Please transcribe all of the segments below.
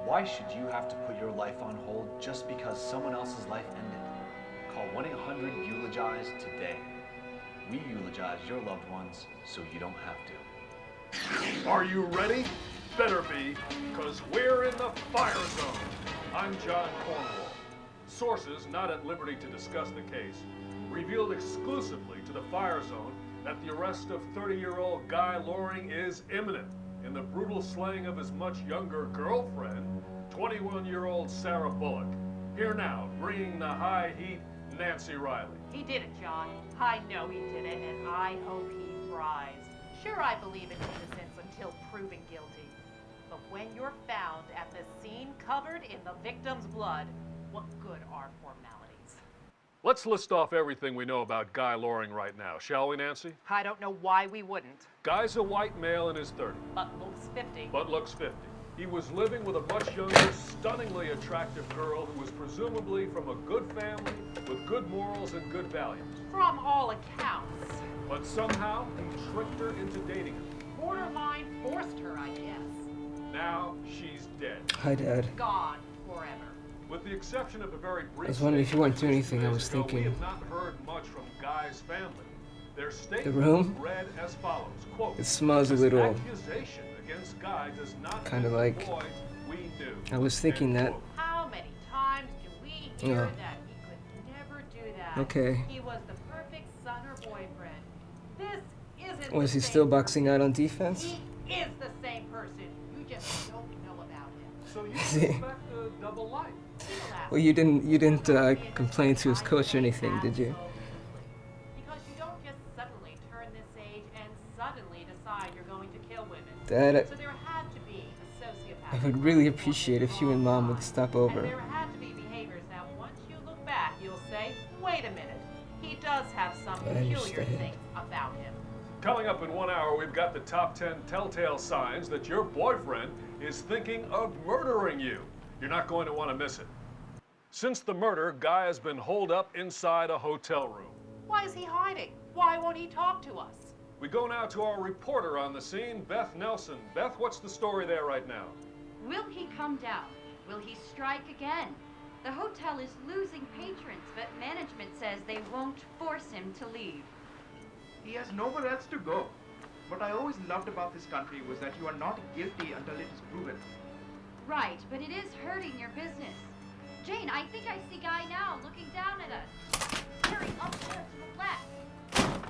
Why should you have to put your life on hold just because someone else's life ended? Call 1-800-EULOGIZE today. We eulogize your loved ones so you don't have to. Are you ready? Better be, because we're in the fire zone. I'm John Cornwall. Sources not at liberty to discuss the case revealed exclusively to the fire zone that the arrest of 30-year-old Guy Loring is imminent in the brutal slaying of his much younger girlfriend, 21-year-old Sarah Bullock. Here now, bringing the high heat, Nancy Riley. He did it, John. I know he did it, and I hope he thrives. Sure, I believe in innocence until proven guilty. But when you're found at the scene covered in the victim's blood, what good are formalities? Let's list off everything we know about Guy Loring right now, shall we, Nancy? I don't know why we wouldn't. Guy's a white male in his 30s. But looks 50. He was living with a much younger, stunningly attractive girl who was presumably from a good family with good morals and good values. From all accounts. But somehow, he tricked her into dating him. Borderline forced her, I guess. Now, she's dead. Hi, Dad. Gone forever. With the exception of a very brief... I was wondering if you weren't doing anything. I was we thinking... have not heard much from Guy's family. Their statement The room? read as follows, quote, It smells a "This little... accusation against Guy does not Kinda fit the like- boy we knew." I was thinking End that... quote. How many times do we hear Yeah. that he could never do that? Okay. He was the perfect son or boyfriend. This isn't Was the he same still person. boxing out on defense? He is the same person. You just don't know about him. So you Is he? suspect a double life? People ask, Well, you didn't complain to his coach or anything, did you? because you don't just suddenly turn this age and suddenly decide you're going to kill women. Dad, So there had to be a sociopath. I would really appreciate if you and Mom would stop over. And there had to be behaviors that once you look back, you'll say, wait a minute, he does have some I peculiar understand. things about him. Coming up in 1 hour, we've got the top 10 telltale signs that your boyfriend is thinking of murdering you. You're not going to want to miss it. Since the murder, Guy has been holed up inside a hotel room. Why is he hiding? Why won't he talk to us? We go now to our reporter on the scene, Beth Nelson. Beth, what's the story there right now? Will he come down? Will he strike again? The hotel is losing patrons, but management says they won't force him to leave. He has nowhere else to go. What I always loved about this country was that you are not guilty until it is proven. Right, but it is hurting your business. Jane, I think I see Guy now, looking down at us. Harry, up there to the left.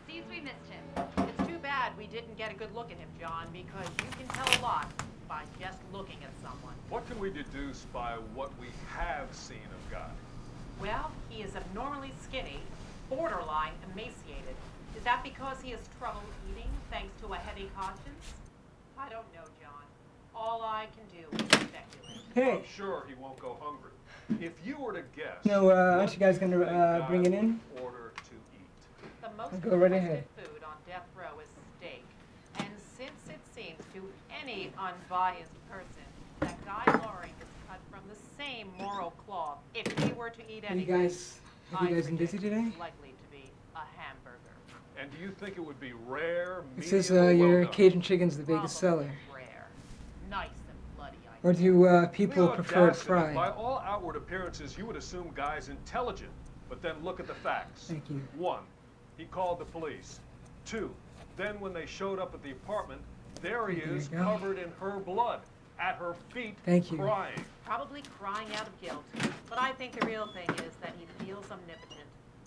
Seems we missed him. It's too bad we didn't get a good look at him, John, because you can tell a lot by just looking at someone. What can we deduce by what we have seen of Guy? Well, he is abnormally skinny, borderline emaciated. Is that because he has trouble eating thanks to a heavy conscience? I don't know, John. All I can do is speculate. Hey, I'm sure he won't go hungry. If you were to guess, no, aren't what you guys do gonna, think Guy bring it in? would order to eat? The most Go right requested ahead. food on death row is steak. And since it seems to any unbiased person that Guy Loring is cut from the same moral cloth, if he were to eat Have you anything, guys been busy today? it's likely to be a hamburger. And do you think it would be rare, It medium, says or your well done? Cajun chicken's the biggest Probably seller. rare. Nice and bloody, I Or think. do people The prefer it audacity. fried? By all outward appearances, you would assume Guy's intelligent, but then look at the facts. Thank you. 1, he called the police. 2, then when they showed up at the apartment, there he There you is, go. covered in her blood, at her feet, Thank you. crying. Probably crying out of guilt. But I think the real thing is that he feels omnipotent.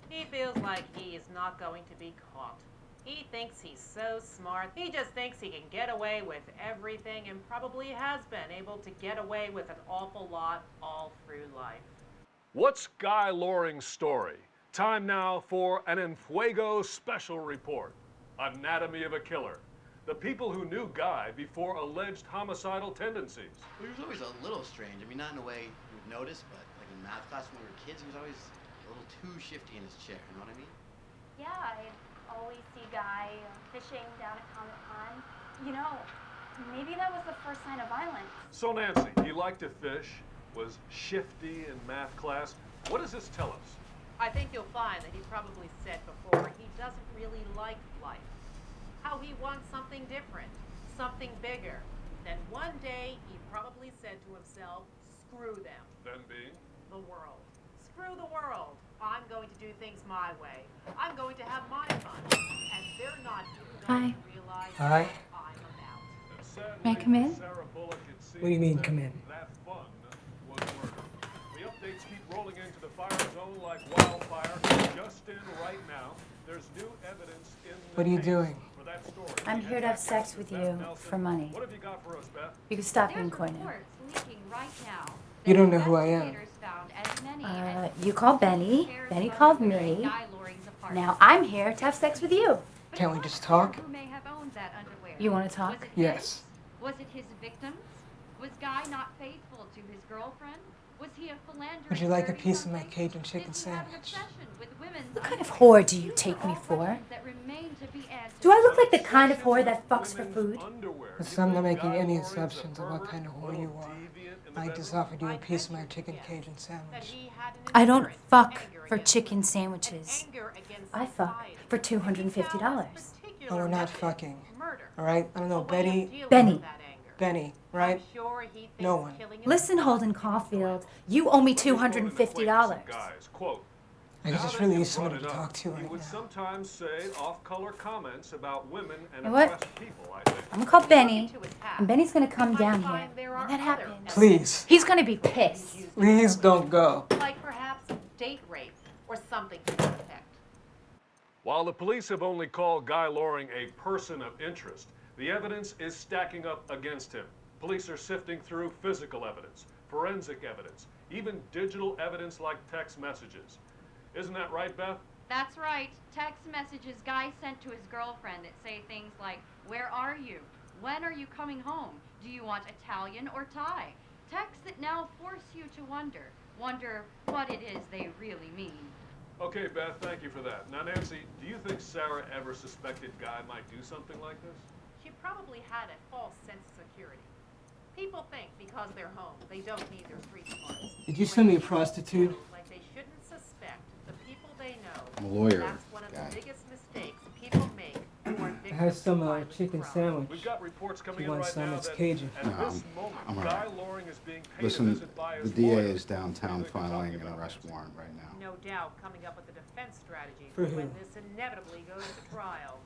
He feels like he is not going to be caught. He thinks he's so smart. He just thinks he can get away with everything and probably has been able to get away with an awful lot all through life. What's Guy Loring's story? Time now for an En Fuego special report. Anatomy of a Killer. The people who knew Guy before alleged homicidal tendencies. Well, he was always a little strange. I mean, not in a way you would notice, but like in math class when we were kids, he was always a little too shifty in his chair. You know what I mean? Yeah, I always see Guy fishing down at Comet Pond. You know, maybe that was the first sign of violence. So Nancy, he liked to fish, was shifty in math class. What does this tell us? I think you'll find that he probably said before he doesn't really like life. How he wants something different, something bigger than One day, he probably said to himself, screw them. Then being? The world. Screw the world. I'm going to do things my way. I'm going to have my fun. And they're not even going to realize Hi. what I'm about. And sadly, May I come in? Sarah Bullock, it seems What do you mean, that come in? That fun was murder. The updates keep rolling into the fire zone like wildfire. Just in right now, there's new evidence in the What are you case doing? for that story. I'm here to have sex with you for money. What have you got for us, Beth? You can stop There's being coy now. reports leaking right now. You that don't know who I am. investigators found as many as You called Benny. pairs Benny of called underwear in me. Guy Loring's apartment. Now I'm here to have sex with you. But Can't it's we not just clear talk? Who may have owned that underwear? You want to talk? Was it Yes. his? Was it his victims? Was Guy not faithful to his girlfriend? Was he a philanderer? Would you like a piece of my Cajun chicken Did he have an sandwich? obsession with women's What kind of underwear? whore do you These take are me all for? questions that remain to be answered. Do I look like the kind of whore that fucks for food? But I'm not making any assumptions of what kind of whore you are. I just offered you a piece of my chicken Cajun That sandwich. he had an I don't inherent fuck anger for against chicken women, sandwiches. an anger against I fuck society. for And he found this $250. particular Oh, we're not method, fucking. murder, All right? I don't know, a way of Betty, dealing Benny. with that anger. Benny, right? I'm sure he thinks No one. killing Listen, himself Holden is Caulfield, you owe me $250. Guys, quote, I "Now just that really you need somebody brought to it up, talk to He right would now. sometimes say off-color comments about women and You know what? oppressed people, I think. I'm gonna call Benny, Into his past. and Benny's gonna come You might down here. find there are When that other happens, Please, he's gonna be pissed. please don't go. Like perhaps date rape or something to that effect. While the police have only called Guy Loring a person of interest, the evidence is stacking up against him. Police are sifting through physical evidence, forensic evidence, even digital evidence like text messages. Isn't that right, Beth? That's right. Text messages Guy sent to his girlfriend that say things like, "Where are you? When are you coming home? Do you want Italian or Thai?" Texts that now force you to wonder what it is they really mean. Okay, Beth, thank you for that. Now, Nancy, do you think Sarah ever suspected Guy might do something like this? She probably had a false sense of security. People think because they're home, they don't need their street smarts. Did you send me a When they prostitute? feel like they shouldn't suspect the people they know. I'm a lawyer, That's one of guy. the biggest mistakes people make who are I victims have some of violent chicken crime. sandwich. We've got reports coming You in want right some? now It's that Cajun. at No, this moment, I'm all Guy right. Loring is being paid a Listen, visit by the his DA lawyer. is downtown What do you think they're filing talking an about arrest next? warrant right now. No doubt coming up with a defense strategy For when who? this inevitably goes to trial.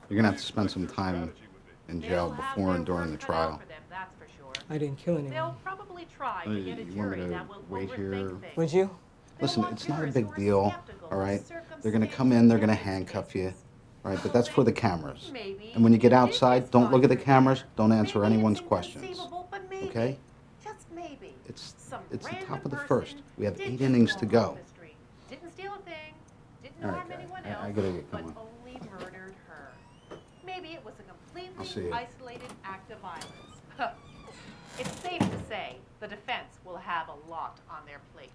You're gonna have to spend some time Strategy would be. in jail They'll have before their and during the work cut out trial. for them, that's for sure. I didn't kill They'll anyone. probably try Oh, to get a you want me jury to that will wait overthink here? things. Would you? They'll Listen, want it's not a jurors big who are deal, skeptical all of right? They're gonna come in, they're gonna handcuff you, all right? But that's for the cameras. Maybe And when you get it is outside, don't look at the fine. cameras, don't answer Maybe anyone's it's questions, inconceivable, but maybe, okay? just maybe, It's some the random top of the person first. We have did 8 just innings walk to off go. the street, didn't steal a thing, didn't All right, harm guy. anyone I else, gotta get but going. only murdered her. Maybe it was a I'll see completely you. isolated act of violence. It's safe to say the defense will have a lot on their plate.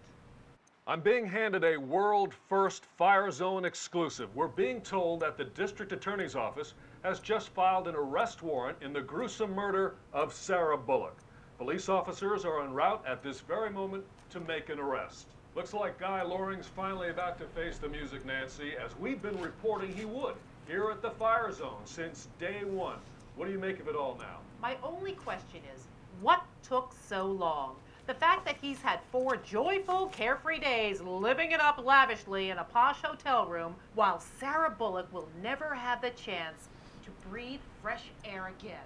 I'm being handed a world-first fire zone exclusive. We're being told that the district attorney's office has just filed an arrest warrant in the gruesome murder of Sarah Bullock. Police officers are en route at this very moment to make an arrest. Looks like Guy Loring's finally about to face the music, Nancy, as we've been reporting he would here at the fire zone since day one. What do you make of it all now? My only question is, what took so long? The fact that he's had 4 joyful, carefree days living it up lavishly in a posh hotel room, while Sarah Bullock will never have the chance to breathe fresh air again,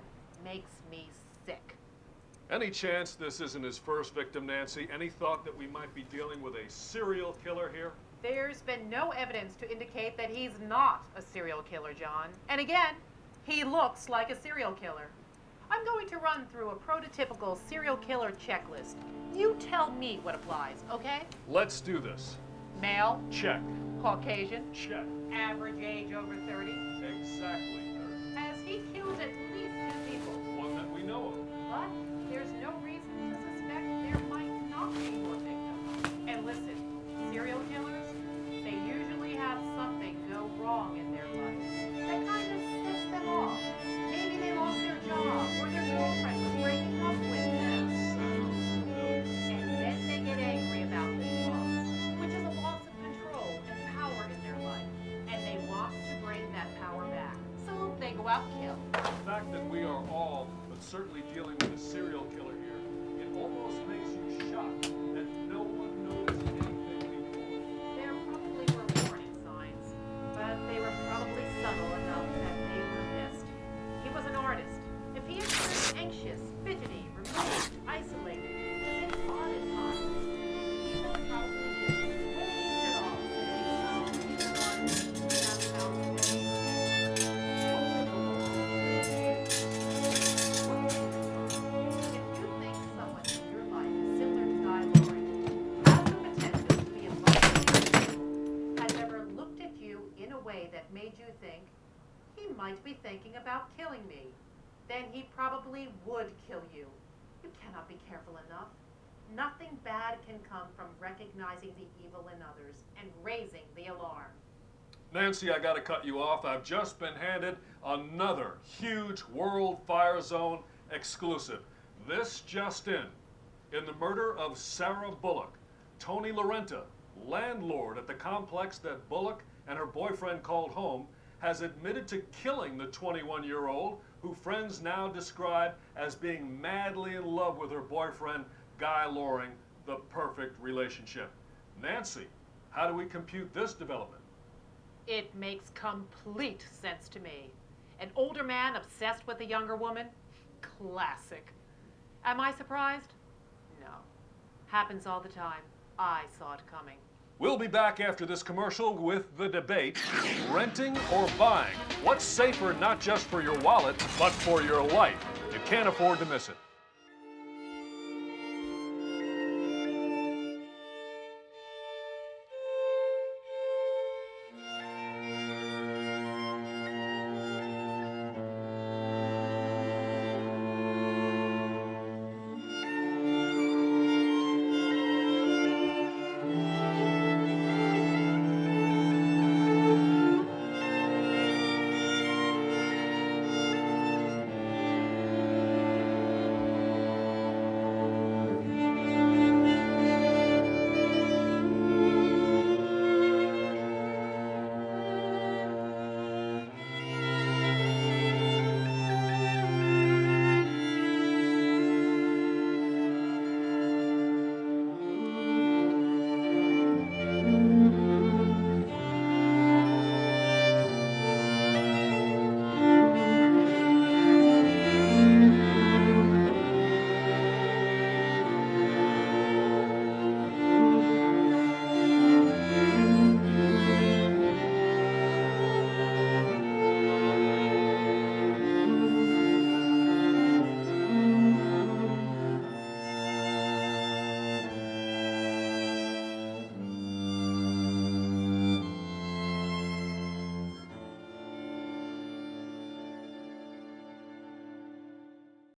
makes me sick. Any chance this isn't his first victim, Nancy? Any thought that we might be dealing with a serial killer here? There's been no evidence to indicate that he's not a serial killer, John. And again, he looks like a serial killer. I'm going to run through a prototypical serial killer checklist. You tell me what applies, okay? Let's do this. Male, Check. Caucasian, Check. average age over 30. Exactly 30. Has he killed at least 2 people? One that we know of. But there's no reason to suspect there might not be more victims. And listen, serial killers, they usually have something go wrong in their life. That kind of sets them off. Maybe they lost their job, or their girlfriend was breaking up with them. And then they get angry about this loss, which is a loss of control and power in their life. And they want to bring that power back. So they go out and kill. The fact that we are all, but certainly dealing with a serial killer here. It almost makes you shocked that no one noticed anything before. There probably were warning signs, but they were probably subtle enough that they were missed. He was an artist. If he had turned anxious, fidgety, removed, isolated, and been odd at times, he would probably just waved it off, saying, "Oh, he's an artist. That's how it is." Only the Lord knows. If you think someone in your life similar to Guy Loring has the potential to be emotionally ill, has ever looked at you in a way that made you think, he might be thinking about killing me, then he probably would kill you. You cannot be careful enough. Nothing bad can come from recognizing the evil in others and raising the alarm. Nancy, I gotta cut you off. I've just been handed another huge World Fire Zone exclusive. This just in the murder of Sarah Bullock, Tony Lorenta, landlord at the complex that Bullock and her boyfriend called home, has admitted to killing the 21-year-old who friends now describe as being madly in love with her boyfriend, Guy Loring, the perfect relationship. Nancy, how do we compute this development? It makes complete sense to me. An older man obsessed with a younger woman? Classic. Am I surprised? No. Happens all the time. I saw it coming. We'll be back after this commercial with the debate, renting or buying. What's safer not just for your wallet, but for your life? You can't afford to miss it.